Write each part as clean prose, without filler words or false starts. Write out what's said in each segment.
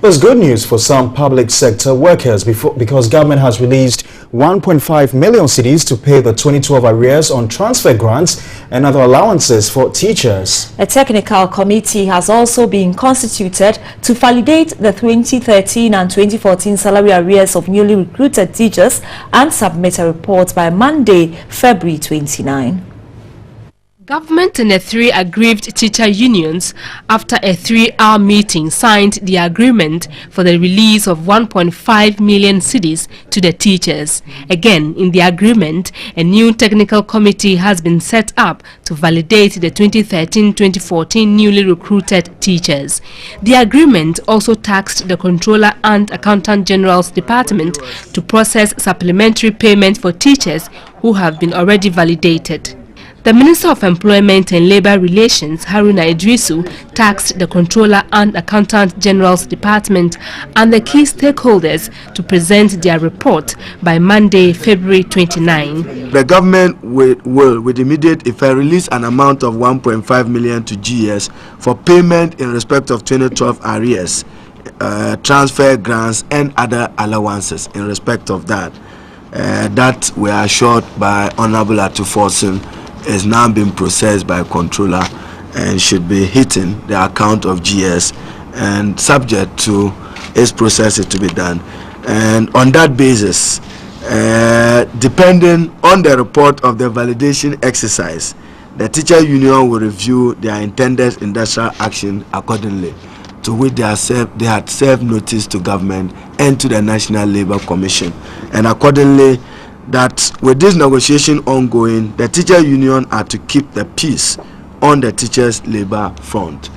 There's good news for some public sector workers because government has released 1.5 million cedis to pay the 2012 arrears on transfer grants and other allowances for teachers. A technical committee has also been constituted to validate the 2013 and 2014 salary arrears of newly recruited teachers and submit a report by Monday, February 29. Government and the 3 aggrieved teacher unions, after a 3-hour meeting, signed the agreement for the release of 1.5 million cedis to the teachers. Again, in the agreement, a new technical committee has been set up to validate the 2013-2014 newly recruited teachers. The agreement also tasked the Controller and Accountant General's Department to process supplementary payment for teachers who have been already validated. The Minister of Employment and Labour Relations, Haruna Idrisu, tasked the Controller and Accountant General's Department and the key stakeholders to present their report by Monday, February 29. The government will with immediate effect, release an amount of 1.5 million to GS for payment in respect of 2012 arrears, transfer grants and other allowances in respect of that. That we are assured by Honorable Atuforsen is now being processed by Controller and should be hitting the account of GS and subject to its processes to be done. And on that basis, depending on the report of the validation exercise, the teacher union will review their intended industrial action accordingly, to which they had served notice to government and to the National Labour Commission. And accordingly, that with this negotiation ongoing, the teacher union are to keep the peace on the teachers' labour front.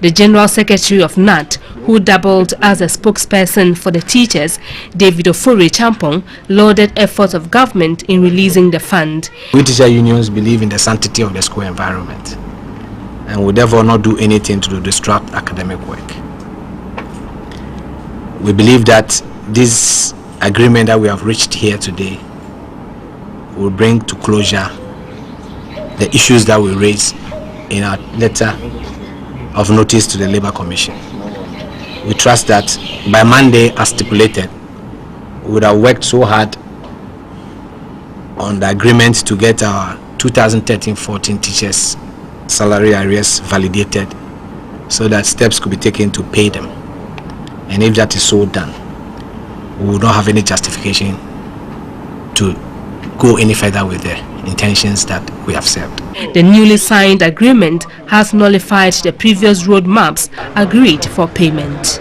The General Secretary of NAT, who doubled as a spokesperson for the teachers, David Ofori Champong, lauded efforts of government in releasing the fund. We teacher unions believe in the sanctity of the school environment and will therefore not do anything to disrupt academic work. We believe that this agreement that we have reached here today will bring to closure the issues that we raised in our letter of notice to the Labour Commission. We trust that by Monday, as stipulated, we would have worked so hard on the agreement to get our 2013-14 teachers' salary arrears validated so that steps could be taken to pay them. And if that is so done, we will not have any justification to go any further with the intentions that we have served. The newly signed agreement has nullified the previous roadmaps agreed for payment.